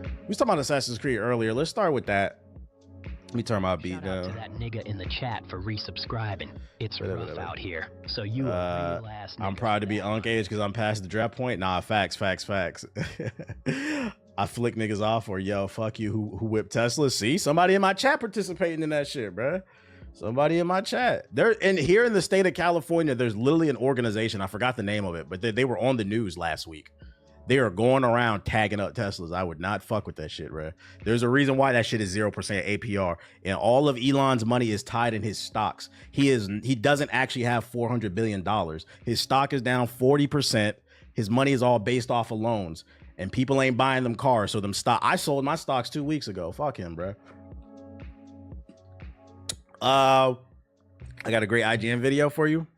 We was talking about Assassin's Creed earlier. Let's start with that. Let me turn my beat Shout out to down. that nigga in the chat for resubscribing. It's rough out here. So you a real ass nigga. I'm proud to be Unk-age because I'm past the draft point. Nah, facts. I flick niggas off or yo, fuck you who whipped Tesla. See, somebody in my chat participating in that shit, bruh. Somebody in my chat. And here in the state of California, there's literally an organization. I forgot the name of it, but they were on the news last week. They are going around tagging up Teslas. I would not fuck with that shit, bro. There's a reason why that shit is 0% APR. And all of Elon's money is tied in his stocks. He doesn't actually have $400 billion. His stock is down 40%. His money is all based off of loans. And people ain't buying them cars. So them stock. I sold my stocks 2 weeks ago. Fuck him, bro. I got a great IGN video for you.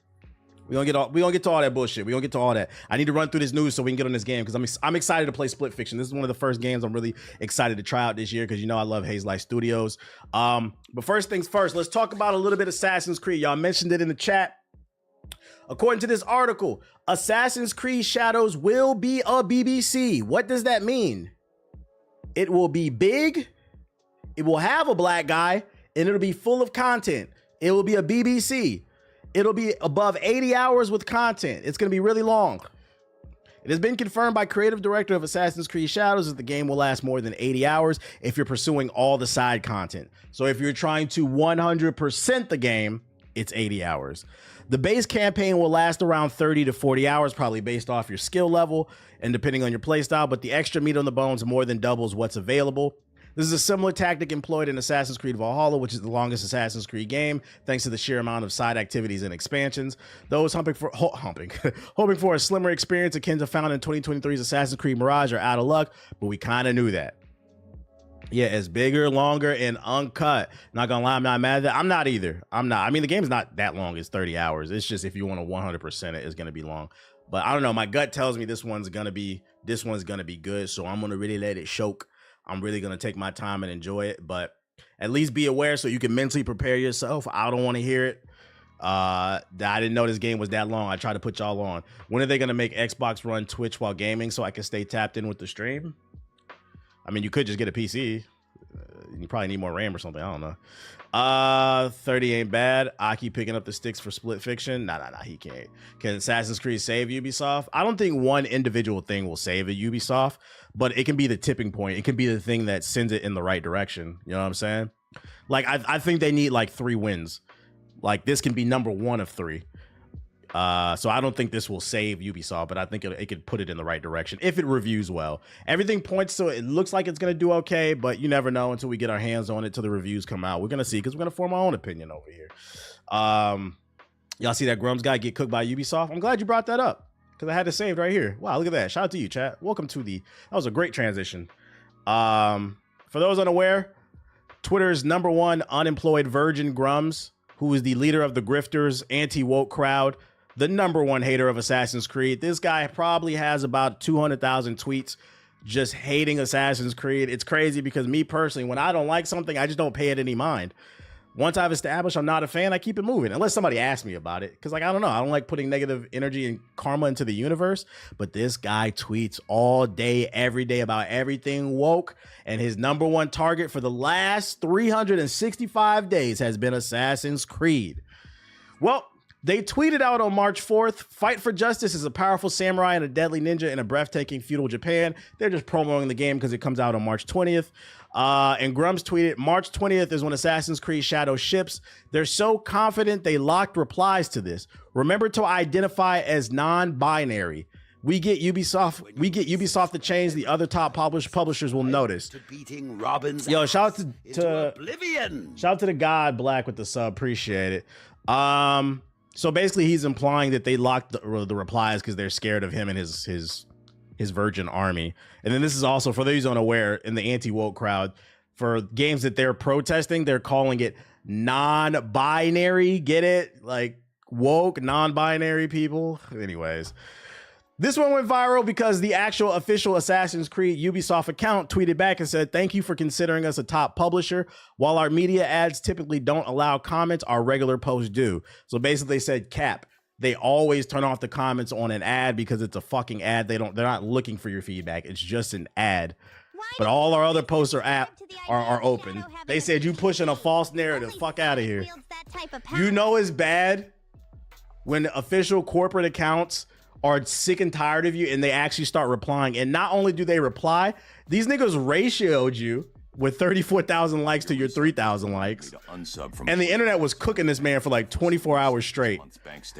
We gonna get to all that bullshit. We gonna get to all that. I need to run through this news so we can get on this game because I'm excited to play Split Fiction. This is one of the first games I'm really excited to try out this year because you know I love Haze Light Studios. But first things first, let's talk about a little bit of Assassin's Creed. Y'all mentioned it in the chat. According to this article, Assassin's Creed Shadows will be a BBC. What does that mean? It will be big. It will have a black guy, and it'll be full of content. It will be a BBC. It'll be above 80 hours with content. It's going to be really long. It has been confirmed by creative director of Assassin's Creed Shadows that the game will last more than 80 hours if you're pursuing all the side content. So if you're trying to 100% the game, it's 80 hours. The base campaign will last around 30 to 40 hours, probably based off your skill level and depending on your playstyle, but the extra meat on the bones more than doubles what's available. This is a similar tactic employed in Assassin's Creed Valhalla, which is the longest Assassin's Creed game, thanks to the sheer amount of side activities and expansions. Those hoping for a slimmer experience akin to found in 2023's Assassin's Creed Mirage are out of luck, but we kind of knew that. Yeah, it's bigger, longer, and uncut. Not gonna lie, I'm not mad at that. I'm not either. I'm not. I mean, the game's not that long. It's 30 hours. It's just if you want to 100% it, it's gonna be long. But I don't know. My gut tells me this one's gonna be good. So I'm gonna really let it choke. I'm really going to take my time and enjoy it, but at least be aware so you can mentally prepare yourself. I don't want to hear it. I didn't know this game was that long. I tried to put y'all on. When are they going to make Xbox run Twitch while gaming so I can stay tapped in with the stream? I mean, you could just get a PC. You probably need more RAM or something. I don't know. 30 ain't bad. Aki picking up the sticks for Split Fiction. Nah, he can't. Can Assassin's Creed save Ubisoft? I don't think one individual thing will save a Ubisoft, but it can be the tipping point. It can be the thing that sends it in the right direction. You know what I'm saying? Like, I think they need like 3 wins. Like, this can be number 1 of 3. So I don't think this will save Ubisoft, but I think it could put it in the right direction if it reviews well. Everything points to it looks like it's going to do okay, but you never know until we get our hands on it, till the reviews come out. We're going to see because we're going to form our own opinion over here. Y'all see that Grummz guy get cooked by Ubisoft? I'm glad you brought that up because I had it saved right here. Wow, look at that. Shout out to you, chat. Welcome to that was a great transition. For those unaware, Twitter's #1 unemployed virgin Grummz, who is the leader of the grifters anti-woke crowd, the #1 hater of Assassin's Creed. This guy probably has about 200,000 tweets just hating Assassin's Creed. It's crazy because me personally, when I don't like something, I just don't pay it any mind. Once I've established I'm not a fan, I keep it moving, unless somebody asks me about it. Because, like, I don't know. I don't like putting negative energy and karma into the universe. But this guy tweets all day, every day about everything woke. And his #1 target for the last 365 days has been Assassin's Creed. Well, they tweeted out on March 4th, "Fight for justice is a powerful samurai and a deadly ninja in a breathtaking feudal Japan." They're just promoting the game because it comes out on March 20th. And Grummz tweeted, "March 20th is when Assassin's Creed Shadows ships. They're so confident they locked replies to this. Remember to identify as non-binary. We get Ubisoft to change. The other top publishers will notice." Yo, shout out to Oblivion. Shout out to the God Black with the sub. Appreciate it. So basically, he's implying that they locked the replies because they're scared of him and his virgin army. And then this is also, for those unaware, in the anti-woke crowd, for games that they're protesting, they're calling it non-binary. Get it? Like woke, non-binary people. Anyways. This one went viral because the actual official Assassin's Creed Ubisoft account tweeted back and said, "Thank you for considering us a top publisher. While our media ads typically don't allow comments, our regular posts do." So basically they said, cap, they always turn off the comments on an ad because it's a fucking ad. They're not looking for your feedback. It's just an ad. but all our other posts are open. They said you pushing a false narrative. Fuck out of here. You know it's bad when official corporate accounts are sick and tired of you and they actually start replying. And not only do they reply, these niggas ratioed you with 34,000 likes to your 3,000 likes. And the internet was cooking this man for like 24 hours straight.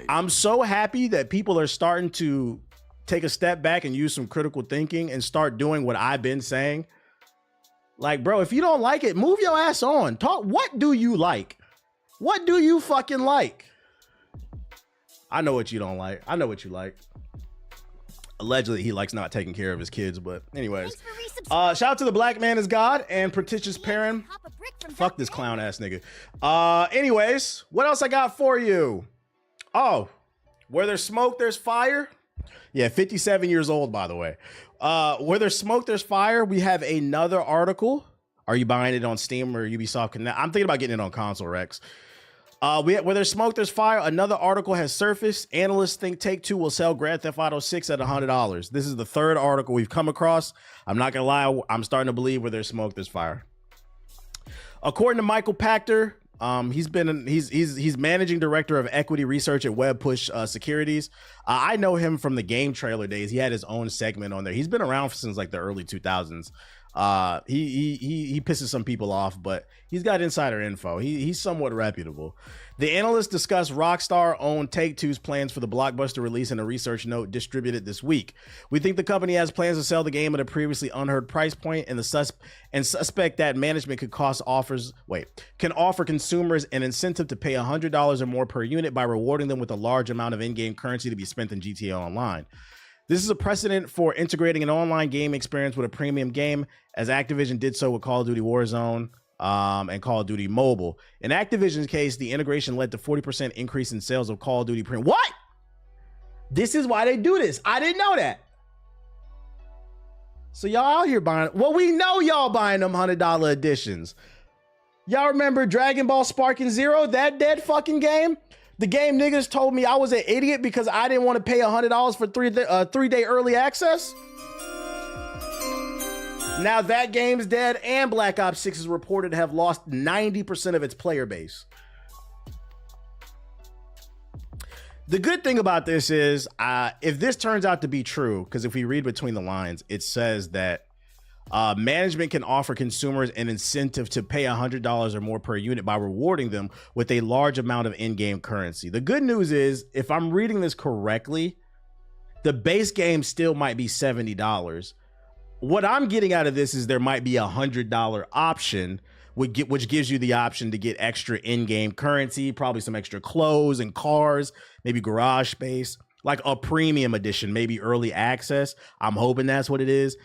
I'm so happy that people are starting to take a step back and use some critical thinking and start doing what I've been saying. Like, bro, if you don't like it, move your ass on. Talk. What do you like? What do you fucking like? I know what you don't like. I know what you like. Allegedly, he likes not taking care of his kids, but anyways. Shout out to the Black Man is God and Pretentious Perrin. Fuck this clown ass nigga. Anyways, what else I got for you? Oh, where there's smoke, there's fire. Yeah, 57 years old, by the way. Where there's smoke, there's fire. We have another article. Are you buying it on Steam or Ubisoft? I'm thinking about getting it on console, Rex. Where there's smoke, there's fire. Another article has surfaced. Analysts think Take-Two will sell Grand Theft Auto 6 at $100. This is the third article we've come across. I'm not gonna lie, I'm starting to believe where there's smoke, there's fire. According to Michael Pachter, he's managing director of equity research at WebPush Securities. I know him from the game trailer days. He had his own segment on there. He's been around since like the early 2000s. He pisses some people off, but he's got insider info. He's somewhat reputable. The analysts discussed Rockstar-owned Take-Two's plans for the blockbuster release in a research note distributed this week. We think the company has plans to sell the game at a previously unheard price point, and suspect that management can offer consumers an incentive to pay $100 or more per unit by rewarding them with a large amount of in-game currency to be spent in GTA Online. This is a precedent for integrating an online game experience with a premium game, as Activision did so with Call of Duty Warzone and Call of Duty Mobile. In Activision's case, the integration led to 40% increase in sales of Call of Duty Premium. What? This is why they do this. I didn't know that. So y'all out here buying, well, we know y'all buying them $100 editions. Y'all remember Dragon Ball Sparking Zero, that dead fucking game? The game niggas told me I was an idiot because I didn't want to pay $100 for three-day early access. Now that game's dead, and Black Ops 6 is reported to have lost 90% of its player base. The good thing about this is, if this turns out to be true, because if we read between the lines, it says that management can offer consumers an incentive to pay $100 or more per unit by rewarding them with a large amount of in-game currency. The good news is, if I'm reading this correctly, the base game still might be $70. What I'm getting out of this is there might be a $100 option, which gives you the option to get extra in-game currency, probably some extra clothes and cars, maybe garage space, like a premium edition, maybe early access. I'm hoping that's what it is.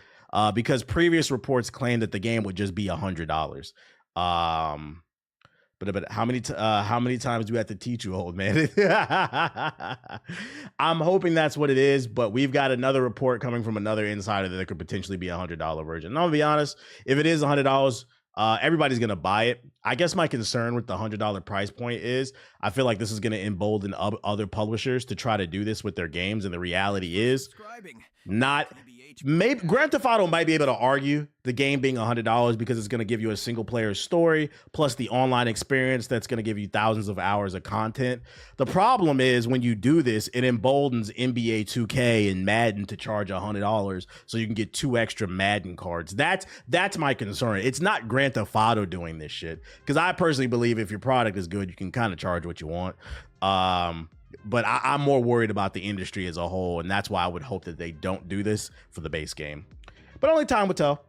Because previous reports claimed that the game would just be $100. But how many times do we have to teach you, old man? I'm hoping that's what it is, but we've got another report coming from another insider that there could potentially be a $100 version. And I'm gonna be honest, if it is $100, everybody's gonna buy it. I guess my concern with the $100 price point is I feel like this is gonna embolden other publishers to try to do this with their games, and the reality is not. Maybe Grand Theft Auto might be able to argue the game being $100 because it's going to give you a single player story plus the online experience that's going to give you thousands of hours of content. The problem is when you do this, it emboldens NBA 2K and Madden to charge $100 so you can get 2 extra Madden cards. That's my concern. It's not Grand Theft Auto doing this shit, because I personally believe if your product is good, you can kind of charge what you want. But I'm more worried about the industry as a whole, and that's why I would hope that they don't do this for the base game. But only time will tell.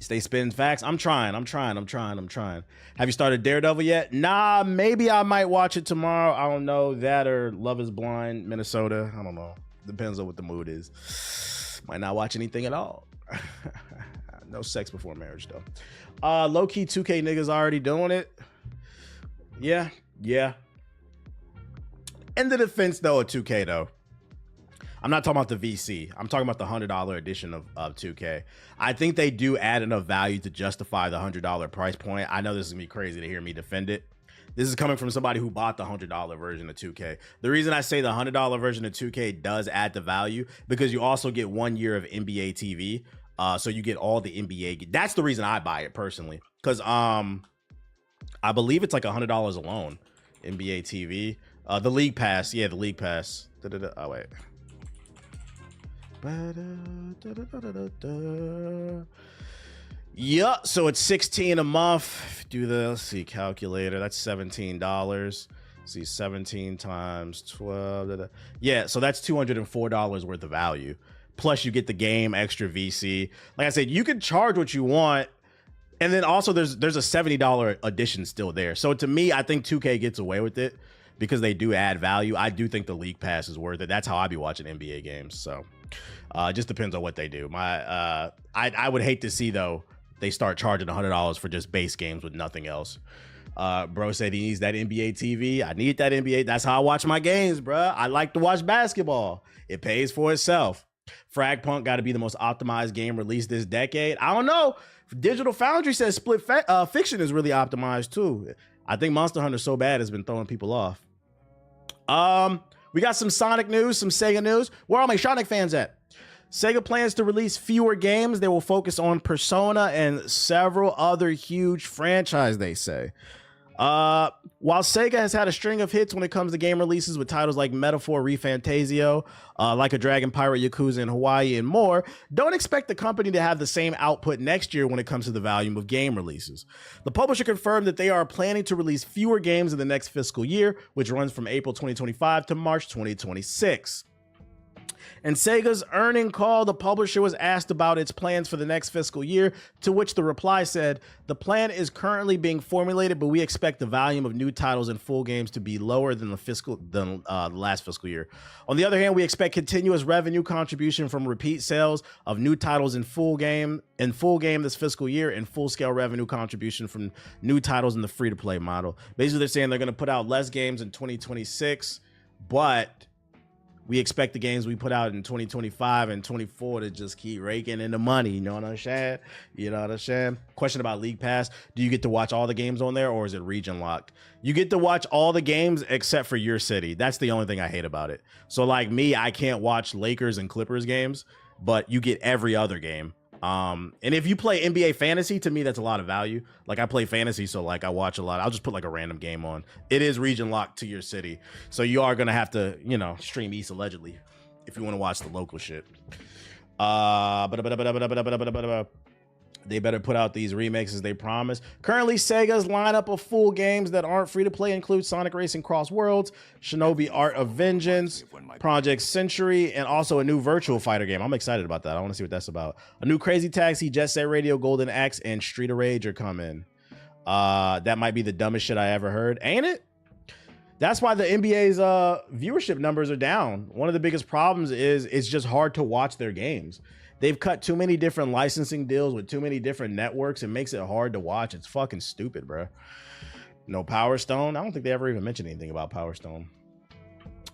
Stay spitting facts. I'm trying. Have you started Daredevil yet? Nah, maybe I might watch it tomorrow. I don't know. That or Love is Blind, Minnesota. I don't know. Depends on what the mood is. Might not watch anything at all. No sex before marriage, though. Low-key 2K niggas already doing it. Yeah. In the defense, though, of 2K, though, I'm not talking about the VC. I'm talking about the $100 edition of 2K. I think they do add enough value to justify the $100 price point. I know this is going to be crazy to hear me defend it. This is coming from somebody who bought the $100 version of 2K. The reason I say the $100 version of 2K does add the value because you also get 1 year of NBA TV. So you get all the NBA. That's the reason I buy it personally, because I believe it's like $100 alone. NBA TV, the League Pass. Yeah, the League Pass. Oh wait. Yeah, so it's $16 a month. Do the, let's see, calculator. That's $17. See, 17 times 12. Yeah, so that's $204 worth of value. Plus, you get the game, extra VC. Like I said, you can charge what you want. And then also there's a $70 edition still there. So to me, I think 2K gets away with it because they do add value. I do think the League Pass is worth it. That's how I be watching NBA games. So it just depends on what they do. I would hate to see, though, they start charging $100 for just base games with nothing else. Bro said he needs that NBA TV. I need that NBA. That's how I watch my games, bro. I like to watch basketball. It pays for itself. Fragpunk got to be the most optimized game released this decade. I don't know. Digital Foundry says Split Fiction is really optimized too. I think Monster Hunter so bad has been throwing people off. We got some Sonic news, some Sega news. Where are all my Sonic fans at? Sega plans to release fewer games. They will focus on Persona and several other huge franchises, they say. While Sega has had a string of hits when it comes to game releases with titles like Metaphor ReFantazio, Like a Dragon, Pirate Yakuza in Hawaii, and more, don't expect the company to have the same output next year when it comes to the volume of game releases. The publisher confirmed that they are planning to release fewer games in the next fiscal year, which runs from April 2025 to March 2026. In Sega's earning call, the publisher was asked about its plans for the next fiscal year, to which the reply said, "The plan is currently being formulated, but we expect the volume of new titles and full games to be lower than the last fiscal year. On the other hand, we expect continuous revenue contribution from repeat sales of new titles in full game this fiscal year, and full-scale revenue contribution from new titles in the free-to-play model." Basically, they're saying they're going to put out less games in 2026, but we expect the games we put out in 2025 and 24 to just keep raking in the money. You know what I'm saying? You know what I'm saying? Question about League Pass. Do you get to watch all the games on there, or is it region locked? You get to watch all the games except for your city. That's the only thing I hate about it. So like me, I can't watch Lakers and Clippers games, but you get every other game. And if you play NBA fantasy, to me, that's a lot of value. Like I play fantasy, so like I watch a lot. I'll just put like a random game on. It is region locked to your city. So you are going to have to, you know, stream East allegedly if you want to watch the local shit. They better put out these remakes as they promised. Currently, Sega's lineup of full games that aren't free to play includes Sonic Racing Cross Worlds, Shinobi Art of Vengeance, Project Century, and also a new Virtual Fighter game. I'm excited about that. I want to see what that's about. A new Crazy Taxi, Jet Set Radio, Golden Axe, and Street of Rage are coming. That might be the dumbest shit I ever heard, ain't it? That's why the NBA's viewership numbers are down. One of the biggest problems is it's just hard to watch their games. They've cut too many different licensing deals with too many different networks. It makes it hard to watch. It's fucking stupid, bro. No Power Stone. I don't think they ever even mentioned anything about Power Stone.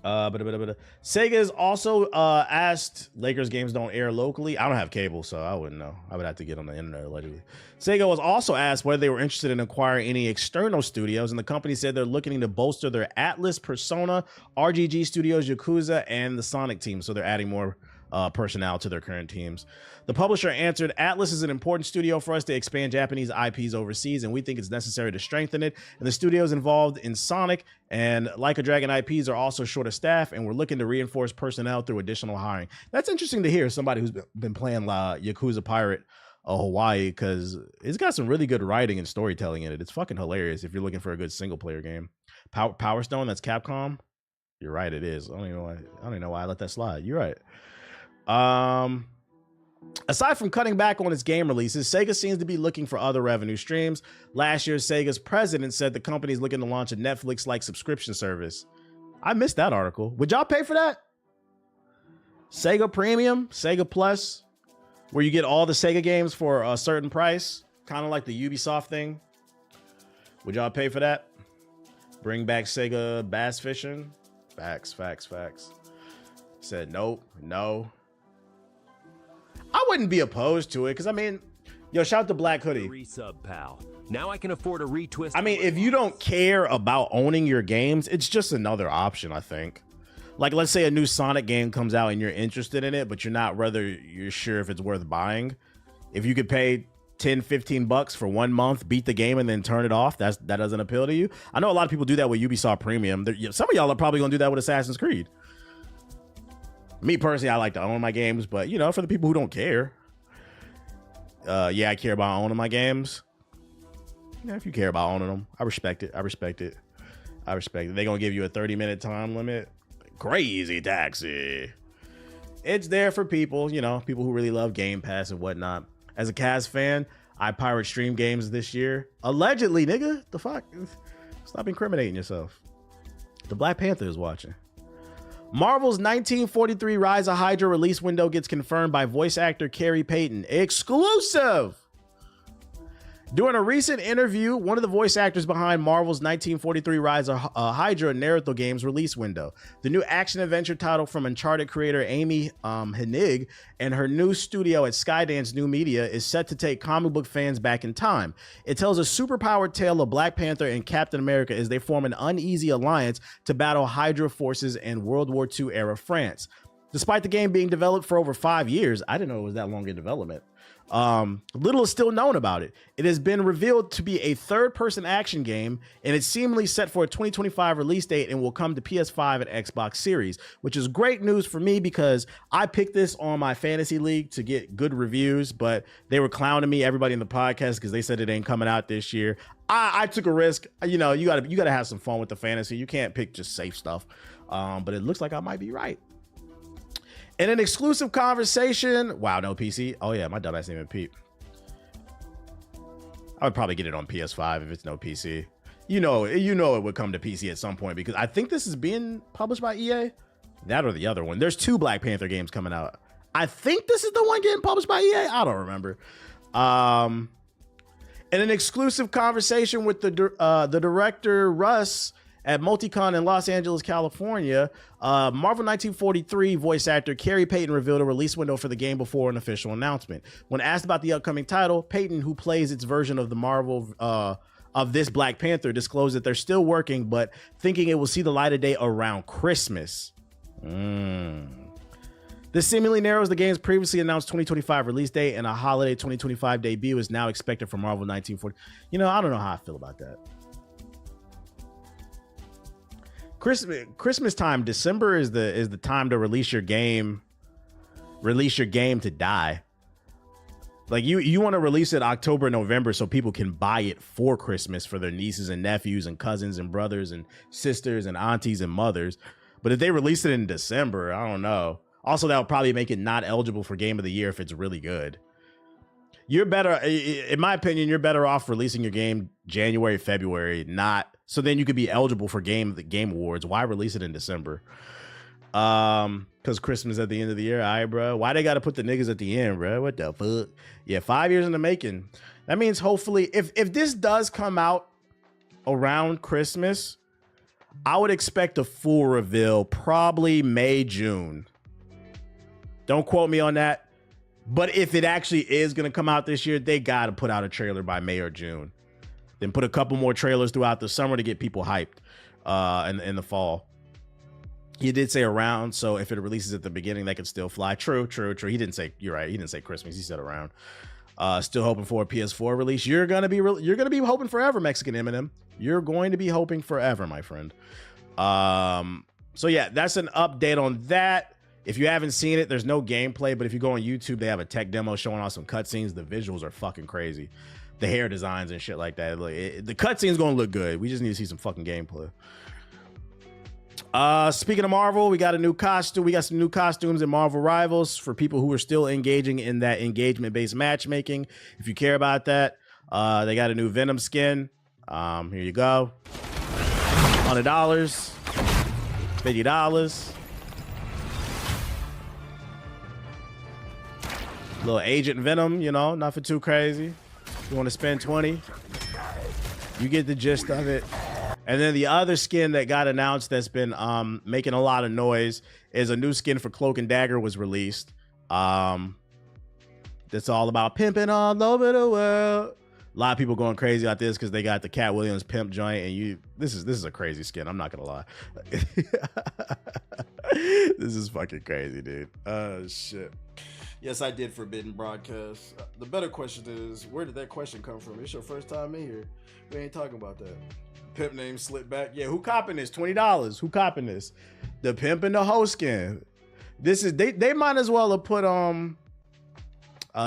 Sega has also asked Lakers games don't air locally. I don't have cable, so I wouldn't know. I would have to get on the internet allegedly. Sega was also asked whether they were interested in acquiring any external studios, and the company said they're looking to bolster their Atlas, Persona, RGG Studios, Yakuza, and the Sonic team. So they're adding more personnel to their current teams. The publisher answered, "Atlas is an important studio for us to expand Japanese IPs overseas, and we think it's necessary to strengthen it. And the studios involved in Sonic and Like a Dragon IPs are also short of staff, and we're looking to reinforce personnel through additional hiring." That's interesting to hear, somebody who's been playing Yakuza Pirate Hawaii, because it's got some really good writing and storytelling in it. It's fucking hilarious if you're looking for a good single player game. Power Stone, that's Capcom. You're right, it is. I don't even know why I let that slide. You're right. Aside from cutting back on its game releases, Sega seems to be looking for other revenue streams. Last year, Sega's president said the company is looking to launch a Netflix-like subscription service. I missed that article. Would y'all pay for that? Sega Premium, Sega Plus, where you get all the Sega games for a certain price, kind of like the Ubisoft thing. Would y'all pay for that? Bring back Sega Bass Fishing? Facts. Said nope, no. I wouldn't be opposed to it, because I mean, yo, shout out to Black Hoodie. Resub, pal. Now I can afford a retwist. I mean, if you don't care about owning your games, it's just another option, I think. Like, let's say a new Sonic game comes out and you're interested in it, but you're not whether you're sure if it's worth buying. If you could pay 10, 15 bucks for 1 month, beat the game, and then turn it off, that doesn't appeal to you. I know a lot of people do that with Ubisoft Premium. Some of y'all are probably gonna do that with Assassin's Creed. Me personally, I like to own my games, but you know, for the people who don't care, yeah, I care about owning my games. Yeah, if you care about owning them, I respect it. I respect it. I respect it. They're gonna give you a 30-minute time limit. Crazy taxi. It's there for people, you know, people who really love Game Pass and whatnot. As a Cavs fan, I pirate stream games this year. Allegedly, nigga. The fuck? Stop incriminating yourself. The Black Panther is watching. Marvel's 1943 Rise of Hydra release window gets confirmed by voice actor Carrie Payton. Exclusive! During a recent interview, one of the voice actors behind Marvel's 1943 Rise of Hydra narrowed the game's release window. The new action-adventure title from Uncharted creator Amy Hennig and her new studio at Skydance New Media is set to take comic book fans back in time. It tells a superpowered tale of Black Panther and Captain America as they form an uneasy alliance to battle Hydra forces in World War II-era France. Despite the game being developed for over 5 years, I didn't know it was that long in development. Little is still known about it. It has been revealed to be a third-person action game, and it's seemingly set for a 2025 release date and will come to PS5 and Xbox Series, which is great news for me because I picked this on my fantasy league to get good reviews, but they were clowning me, everybody in the podcast, because they said it ain't coming out this year. I took a risk. You know, you gotta have some fun with the fantasy. You can't pick just safe stuff. But it looks like I might be right. In an exclusive conversation, wow, no PC. Oh yeah, my dumbass didn't even peep. I would probably get it on PS5 if it's no PC. You know it would come to PC at some point because I think this is being published by EA. That or the other one. There's 2 Black Panther games coming out. I think this is the one getting published by EA. I don't remember. In an exclusive conversation with the director Russ at Multicon in Los Angeles, California, Marvel 1943 voice actor Carrie Payton revealed a release window for the game before an official announcement. When asked about the upcoming title, Payton, who plays its version of the Marvel of this Black Panther, disclosed that they're still working, but thinking it will see the light of day around Christmas. This seemingly narrows the game's previously announced 2025 release date, and a holiday 2025 debut is now expected for Marvel 1940. You know, I don't know how I feel about that. Christmas time, December is the time to release your game to die. Like you want to release it October, November so people can buy it for Christmas for their nieces and nephews and cousins and brothers and sisters and aunties and mothers. But if they release it in December, I don't know. Also, that would probably make it not eligible for Game of the Year if it's really good. You're better, in my opinion, you're better off releasing your game January, February, not so then you could be eligible for the game awards. Why release it in December? Because Christmas at the end of the year. All right, bro. Why they got to put the niggas at the end, bro? What the fuck? Yeah, 5 years in the making. That means hopefully, if this does come out around Christmas, I would expect a full reveal probably May, June. Don't quote me on that. But if it actually is going to come out this year, they got to put out a trailer by May or June. Then put a couple more trailers throughout the summer to get people hyped in the fall. He did say around, so if it releases at the beginning, that could still fly. True. He didn't say, you're right, he didn't say Christmas, he said around. Still hoping for a PS4 release. You're gonna be hoping forever, Mexican Eminem. You're going to be hoping forever, my friend. So yeah, that's an update on that. If you haven't seen it, there's no gameplay, but if you go on YouTube, they have a tech demo showing off some cutscenes. The visuals are fucking crazy. The hair designs and shit like that. The cutscene's gonna look good. We just need to see some fucking gameplay. Speaking of Marvel, we got a new costume. We got some new costumes in Marvel Rivals for people who are still engaging in that engagement-based matchmaking. If you care about that, they got a new Venom skin. Here you go. $100, $50. Little Agent Venom, you know, nothing too crazy. You want to spend 20, you get the gist of it. And then the other skin that got announced that's been making a lot of noise is a new skin for Cloak and Dagger was released. That's all about pimping all over the world. A lot of people going crazy about this because they got the Cat Williams pimp joint, and this is a crazy skin. I'm not gonna lie. This is fucking crazy, dude. Oh shit. Yes, I did forbidden broadcast. The better question is, where did that question come from? It's your first time in here. We ain't talking about that. Pimp name slip back. Yeah, who copping this? $20. Who copping this? The pimp and the hoe skin. This is they might as well have put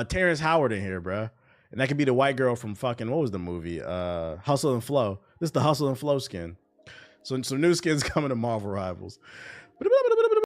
Terrence Howard in here, bruh. And that could be the white girl from fucking, what was the movie? Hustle and Flow. This is the Hustle and Flow skin. So some new skins coming to Marvel Rivals.